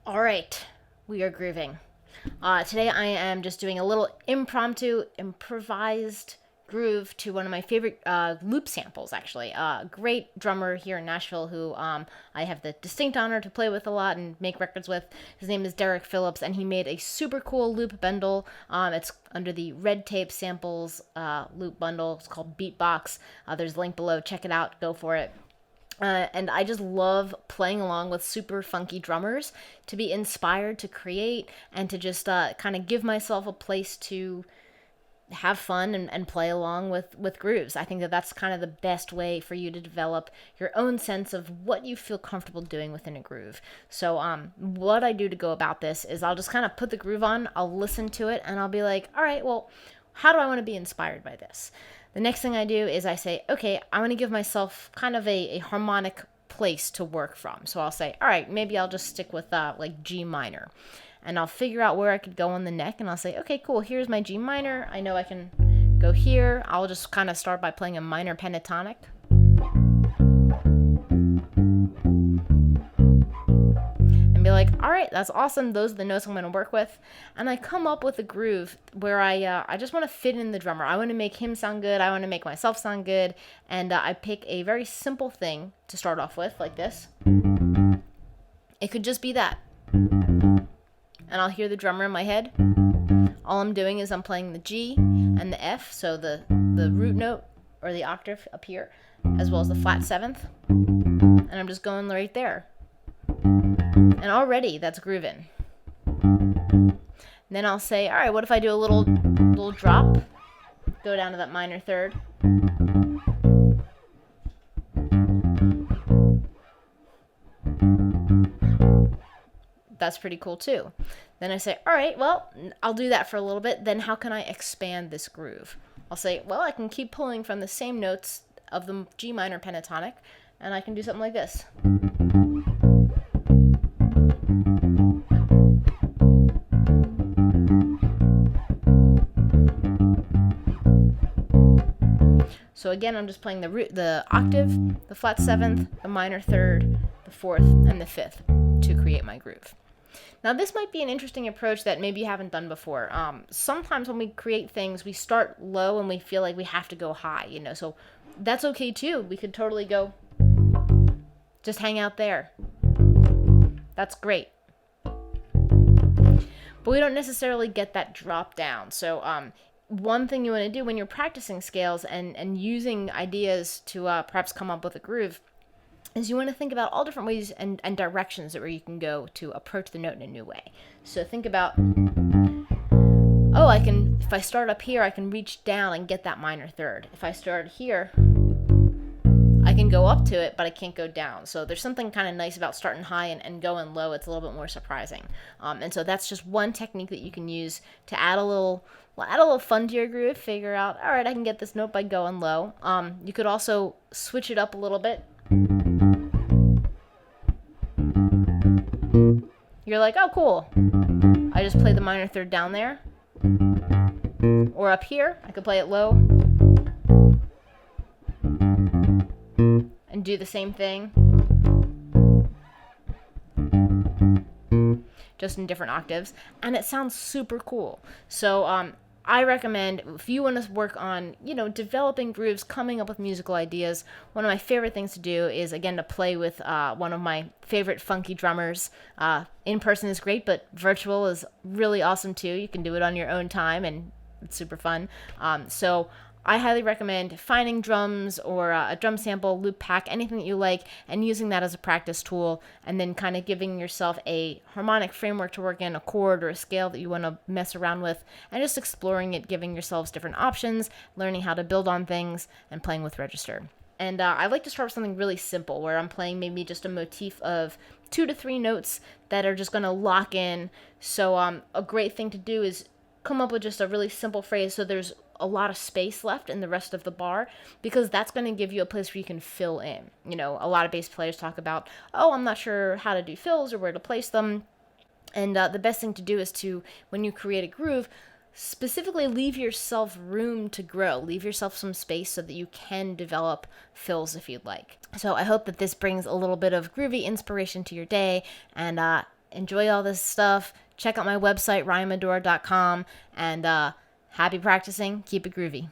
All right, we are grooving. Today I am just doing a little improvised groove to one of my favorite loop samples, actually. A great drummer here in Nashville who I have the distinct honor to play with a lot and make records with. His name is Derek Phillips, and he made a super cool loop bundle. It's under the Red Tape Samples loop bundle. It's called Beatbox. There's a link below. Check it out. Go for it. And I just love playing along with super funky drummers to be inspired to create and to just kind of give myself a place to have fun and play along with grooves. I think that that's kind of the best way for you to develop your own sense of what you feel comfortable doing within a groove. So what I do to go about this is I'll just kind of put the groove on, I'll listen to it, and I'll be like, all right, well, how do I want to be inspired by this? The next thing I do is I say, okay, I want to give myself kind of a harmonic place to work from. So I'll say, all right, maybe I'll just stick with like G minor. And I'll figure out where I could go on the neck, and I'll say, okay, cool, here's my G minor. I know I can go here. I'll just kind of start by playing a minor pentatonic. And be like, all right, that's awesome. Those are the notes I'm going to work with. And I come up with a groove where I just want to fit in the drummer. I want to make him sound good. I want to make myself sound good. And I pick a very simple thing to start off with, like this. It could just be that. And I'll hear the drummer in my head. All I'm doing is I'm playing the G and the F, so the root note or the octave up here, as well as the flat seventh. And I'm just going right there. And already that's grooving. Then I'll say, all right, what if I do a little drop? Go down to that minor third. That's pretty cool too. Then I say, all right, well, I'll do that for a little bit. Then how can I expand this groove? I'll say, well, I can keep pulling from the same notes of the G minor pentatonic, and I can do something like this. So again, I'm just playing the octave, the flat seventh, the minor third, the fourth, and the fifth to create my groove. Now, this might be an interesting approach that maybe you haven't done before. Sometimes when we create things, we start low and we feel like we have to go high, so that's okay too. We could totally go, just hang out there. That's great. But we don't necessarily get that drop down. So one thing you want to do when you're practicing scales and using ideas to perhaps come up with a groove is you want to think about all different ways and directions where you can go to approach the note in a new way. So think about, if I start up here, I can reach down and get that minor third. If I start here, I can go up to it, but I can't go down. So there's something kind of nice about starting high and going low. It's a little bit more surprising. And so that's just one technique that you can use to add a little fun to your groove. Figure out, all right, I can get this note by going low. You could also switch it up a little bit. You're like, oh, cool. I just played the minor third down there. Or up here, I could play it low. And do the same thing. Just in different octaves. And it sounds super cool. So, I recommend if you want to work on, developing grooves, coming up with musical ideas, one of my favorite things to do is, again, to play with one of my favorite funky drummers. In person is great, but virtual is really awesome too. You can do it on your own time, and it's super fun. So I highly recommend finding drums or a drum sample, loop pack, anything that you like, and using that as a practice tool, and then kind of giving yourself a harmonic framework to work in, a chord or a scale that you want to mess around with, and just exploring it, giving yourselves different options, learning how to build on things, and playing with register. And I like to start with something really simple where I'm playing maybe just a motif of 2 to 3 notes that are just going to lock in. So a great thing to do is come up with just a really simple phrase so there's a lot of space left in the rest of the bar, because that's going to give you a place where you can fill in. You know, a lot of bass players talk about, oh, I'm not sure how to do fills or where to place them. And the best thing to do is to, when you create a groove, specifically leave yourself room to grow. Leave yourself some space so that you can develop fills if you'd like. So I hope that this brings a little bit of groovy inspiration to your day, and enjoy all this stuff. Check out my website, ryanmadora.com, and happy practicing. Keep it groovy.